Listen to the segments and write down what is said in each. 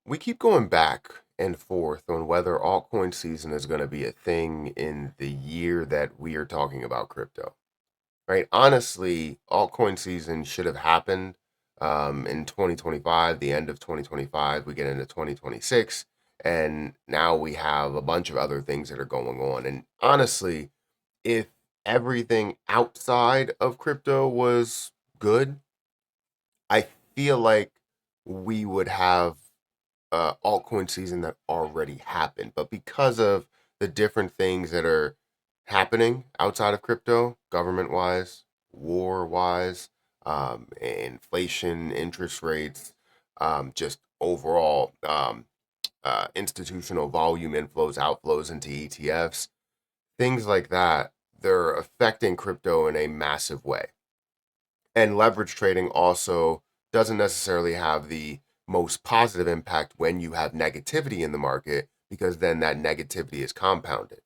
We keep going back and forth on whether altcoin season is going to be a thing in the year that we are talking about crypto, right? Honestly, altcoin season should have happened in 2025, the end of 2025. We get into 2026, and now we have a bunch of other things that are going on. And honestly, if everything outside of crypto was good, I feel like we would have altcoin season that already happened. But because of the different things that are happening outside of crypto, government wise, war wise, inflation, interest rates, just overall institutional volume inflows, outflows into ETFs, things like that, they're affecting crypto in a massive way. And leverage trading also doesn't necessarily have the most positive impact when you have negativity in the market, because then that negativity is compounded.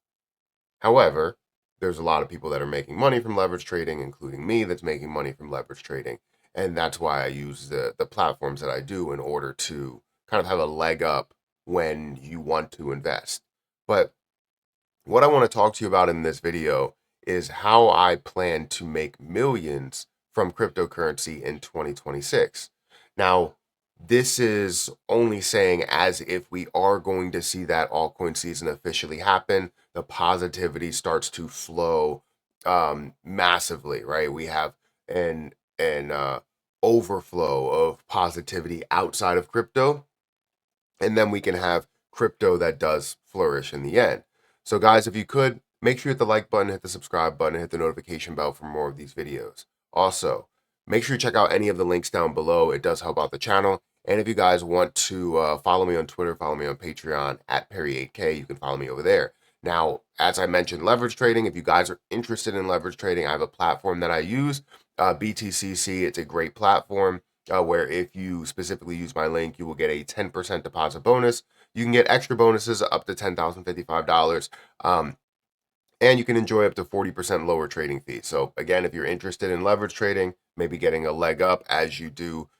However, there's a lot of people that are making money from leverage trading, including me, that's making money from leverage trading. And that's why I use the platforms that I do in order to kind of have a leg up when you want to invest. But what I want to talk to you about in this video is how I plan to make millions from cryptocurrency in 2026. Now, this is only saying as if we are going to see that altcoin season officially happen, the positivity starts to flow massively, right? We have an overflow of positivity outside of crypto, and then we can have crypto that does flourish in the end. So guys, if you could, make sure you hit the like button, hit the subscribe button, hit the notification bell for more of these videos. Also, make sure you check out any of the links down below. It does help out the channel. And if you guys want to follow me on Twitter, follow me on Patreon at Perry8K, you can follow me over there. Now, as I mentioned, leverage trading, if you guys are interested in leverage trading, I have a platform that I use, BTCC. It's a great platform where if you specifically use my link, you will get a 10% deposit bonus. You can get extra bonuses up to $10,055. And you can enjoy up to 40% lower trading fees. So again, if you're interested in leverage trading, maybe getting a leg up as you do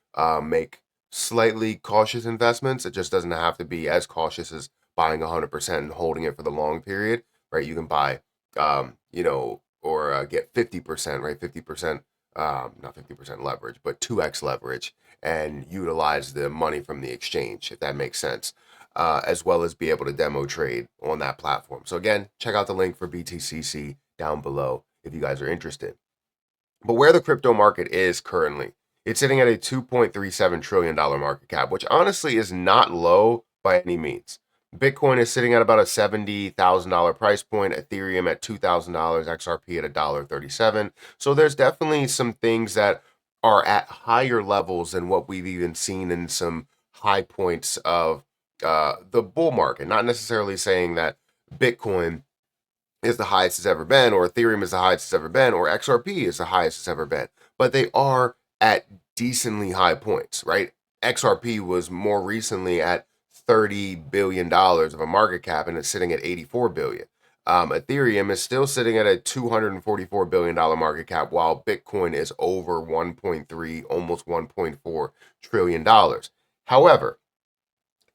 make slightly cautious investments, it just doesn't have to be as cautious as buying 100% and holding it for the long period, right? You can buy, or get 50%, right? 50%, not 50% leverage, but 2x leverage, and utilize the money from the exchange, if that makes sense. As well as be able to demo trade on that platform. So again, check out the link for BTCC down below if you guys are interested. But where the crypto market is currently, it's sitting at a $2.37 trillion market cap, which honestly is not low by any means. Bitcoin is sitting at about a $70,000 price point, Ethereum at $2,000, XRP at $1.37. So there's definitely some things that are at higher levels than what we've even seen in some high points of the bull market. Not necessarily saying that Bitcoin is the highest it's ever been, or Ethereum is the highest it's ever been, or XRP is the highest it's ever been, but they are at decently high points, right? XRP was more recently at $30 billion of a market cap, and it's sitting at 84 billion. Ethereum is still sitting at a $244 billion market cap, while Bitcoin is over 1.3, almost $1.4 trillion. However,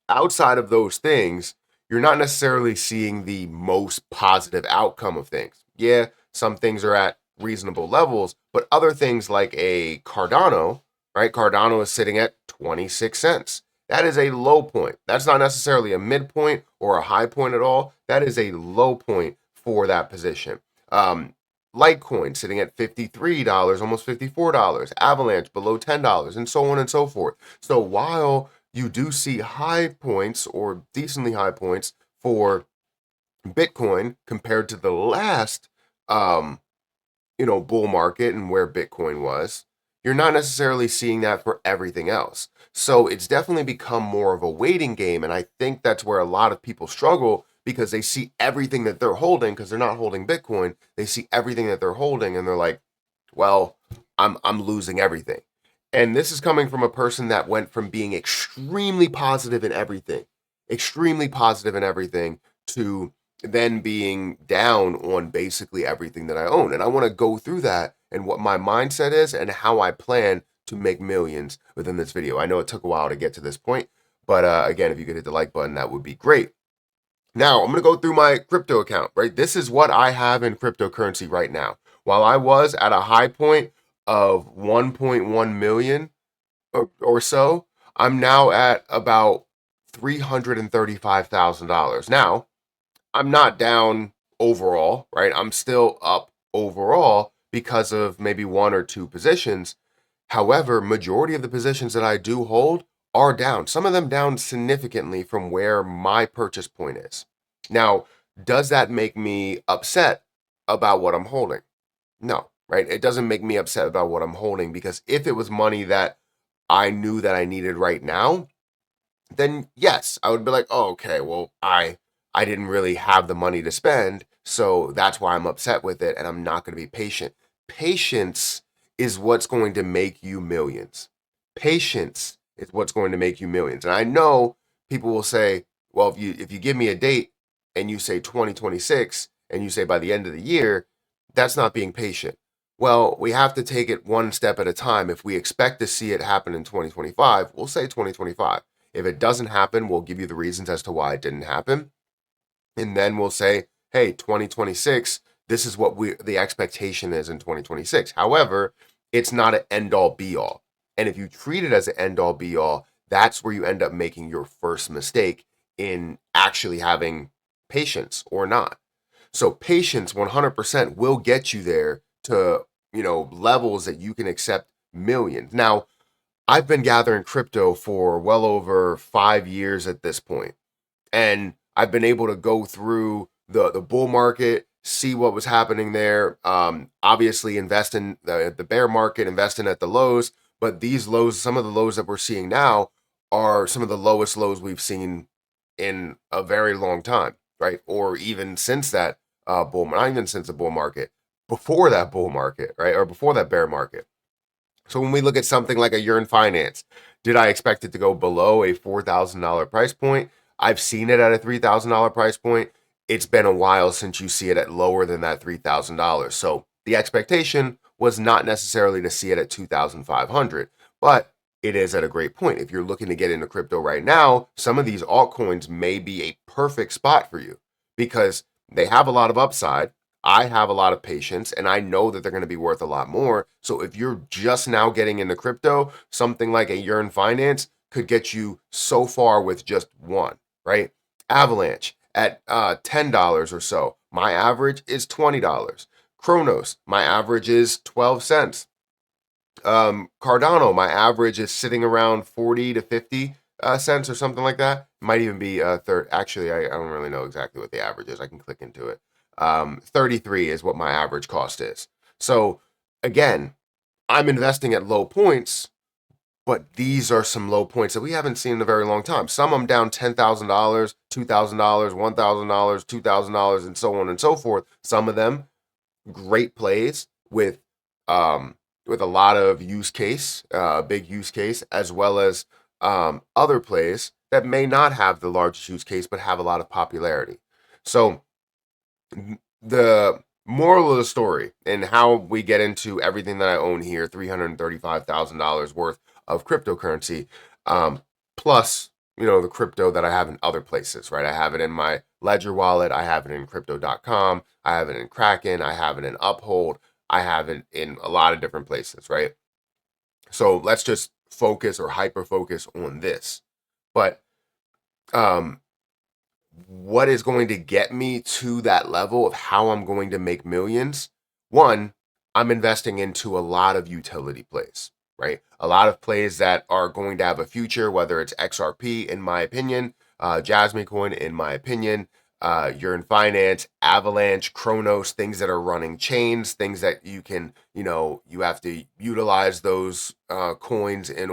outside of those things, you're not necessarily seeing the most positive outcome of things. Yeah, some things are at reasonable levels, but other things like a Cardano, right? Cardano is sitting at 26 cents. That is a low point. That's not necessarily a midpoint or a high point at all. That is a low point for that position. Litecoin sitting at $53, almost $54. Avalanche below $10, and so on and so forth. So while you do see high points or decently high points for Bitcoin compared to the last, bull market and where Bitcoin was, you're not necessarily seeing that for everything else. So it's definitely become more of a waiting game. And I think that's where a lot of people struggle, because they see everything that they're holding, because they're not holding Bitcoin. They see everything that they're holding and they're like, well, I'm losing everything. And this is coming from a person that went from being extremely positive in everything, to then being down on basically everything that I own. And I want to go through that and what my mindset is and how I plan to make millions within this video. I know it took a while to get to this point, But again, if you could hit the like button, that would be great. Now, I'm going to go through my crypto account, right? This is what I have in cryptocurrency right now. While I was at a high point of 1.1 million or so, I'm now at about $335,000. Now, I'm not down overall, right? I'm still up overall because of maybe one or two positions. However, majority of the positions that I do hold are down. Some of them down significantly from where my purchase point is. Now, does that make me upset about what I'm holding? No, right? It doesn't make me upset about what I'm holding, because if it was money that I knew that I needed right now, then yes, I would be like, oh, okay, well, I didn't really have the money to spend, so that's why I'm upset with it, and I'm not going to be patient. Patience is what's going to make you millions. Patience is what's going to make you millions. And I know people will say, well, if you give me a date and you say 2026 and you say by the end of the year, that's not being patient. Well, we have to take it one step at a time. If we expect to see it happen in 2025, we'll say 2025. If it doesn't happen, we'll give you the reasons as to why it didn't happen. And then we'll say, hey, 2026, this is what the expectation is in 2026. However, it's not an end all be all. And if you treat it as an end all be all, that's where you end up making your first mistake in actually having patience or not. So patience 100% will get you there to, levels that you can accept millions. Now, I've been gathering crypto for well over 5 years at this point, and I've been able to go through the bull market, see what was happening there. Obviously, invest in the bear market, investing at the lows. But these lows, some of the lows that we're seeing now, are some of the lowest lows we've seen in a very long time, right? Or even since that not even since the bull market, before that bull market, right, or before that bear market. So when we look at something like a Yearn Finance, did I expect it to go below a $4,000 price point? I've seen it at a $3,000 price point. It's been a while since you see it at lower than that $3,000. So the expectation was not necessarily to see it at 2,500, but it is at a great point. If you're looking to get into crypto right now, some of these altcoins may be a perfect spot for you because they have a lot of upside. I have a lot of patience, and I know that they're going to be worth a lot more. So if you're just now getting into crypto, something like a Yearn Finance could get you so far with just one, right? Avalanche at $10 or so. My average is $20. Kronos, my average is 12 cents. Cardano, my average is sitting around 40 to 50 cents or something like that. Might even be third. Actually, I don't really know exactly what the average is. I can click into it. 33 is what my average cost is. So again, I'm investing at low points, but these are some low points that we haven't seen in a very long time. Some I'm down $10,000, $2,000, $1,000, $2,000, and so on and so forth. Some of them great plays with a lot of use case, big use case, as well as other plays that may not have the largest use case but have a lot of popularity. So the moral of the story and how we get into everything that I own here, $335,000 worth of cryptocurrency, plus the crypto that I have in other places, right? I have it in my Ledger wallet, I have it in crypto.com, I have it in Kraken, I have it in Uphold, I have it in a lot of different places, right? So let's just focus or hyper focus on this. But what is going to get me to that level of how I'm going to make millions? One, I'm investing into a lot of utility plays, right? A lot of plays that are going to have a future, whether it's XRP, in my opinion, Jasmine Coin, in my opinion, Yearn Finance, Avalanche, Kronos, things that are running chains, things that you can, you have to utilize those coins um, in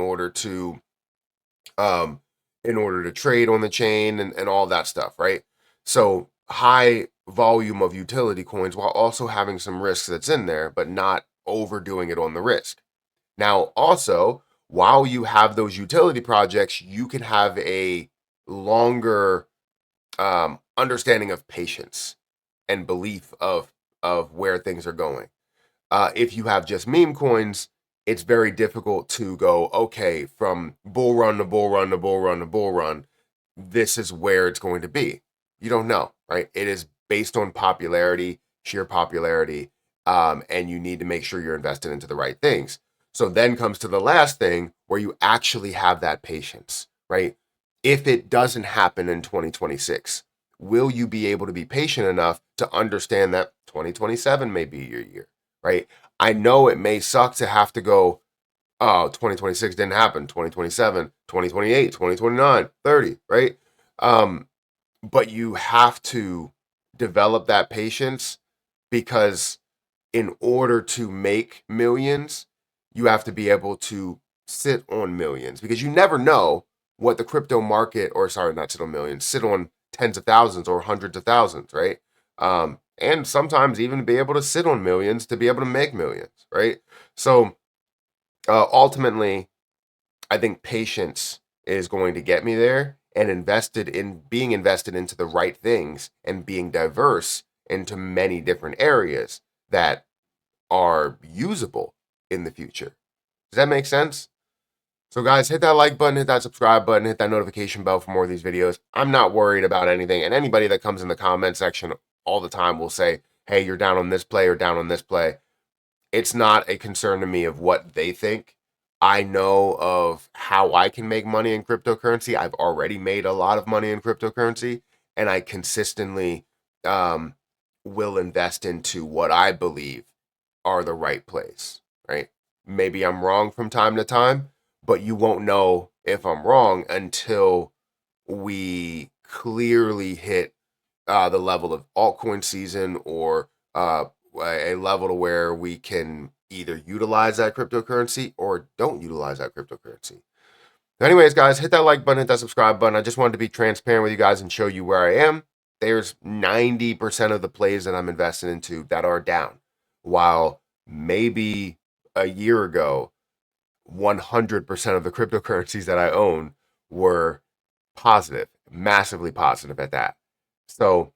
order to trade on the chain and all that stuff, right? So high volume of utility coins while also having some risk that's in there, but not overdoing it on the risk. Now, also, while you have those utility projects, you can have a longer understanding of patience and belief of where things are going. If you have just meme coins, it's very difficult to go, okay, from bull run to bull run to bull run to bull run, this is where it's going to be. You don't know, right? It is based on popularity, sheer popularity, and you need to make sure you're invested into the right things. So then comes to the last thing where you actually have that patience, right? If it doesn't happen in 2026, will you be able to be patient enough to understand that 2027 may be your year, right? I know it may suck to have to go, oh, 2026 didn't happen, 2027, 2028, 2029, 30, right? But you have to develop that patience, because in order to make millions, you have to be able to sit on millions, because you never know what the crypto market, or sorry, not sit on millions, sit on tens of thousands or hundreds of thousands, right? And sometimes even be able to sit on millions to be able to make millions, right? So ultimately, I think patience is going to get me there, and being invested into the right things and being diverse into many different areas that are usable in the future. Does that make sense? So guys, hit that like button, hit that subscribe button, hit that notification bell for more of these videos. I'm not worried about anything, and anybody that comes in the comment section all the time will say, hey, you're down on this play or down on this play. It's not a concern to me of what they think. I know of how I can make money in cryptocurrency. I've already made a lot of money in cryptocurrency, and I consistently um, will invest into what I believe are the right plays, right? Maybe I'm wrong from time to time, but you won't know if I'm wrong until we clearly hit the level of altcoin season, or a level to where we can either utilize that cryptocurrency or don't utilize that cryptocurrency. Anyways, guys, hit that like button, hit that subscribe button. I just wanted to be transparent with you guys and show you where I am. There's 90% of the plays that I'm invested into that are down, while maybe a year ago, 100% of the cryptocurrencies that I own were positive, massively positive at that. So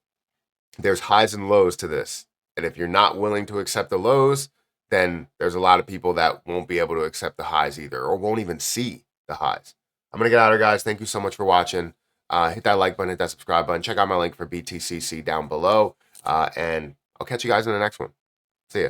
there's highs and lows to this. And if you're not willing to accept the lows, then there's a lot of people that won't be able to accept the highs either, or won't even see the highs. I'm going to get out of here, guys. Thank you so much for watching. Hit that like button, hit that subscribe button. Check out my link for BTCC down below. And I'll catch you guys in the next one. See ya.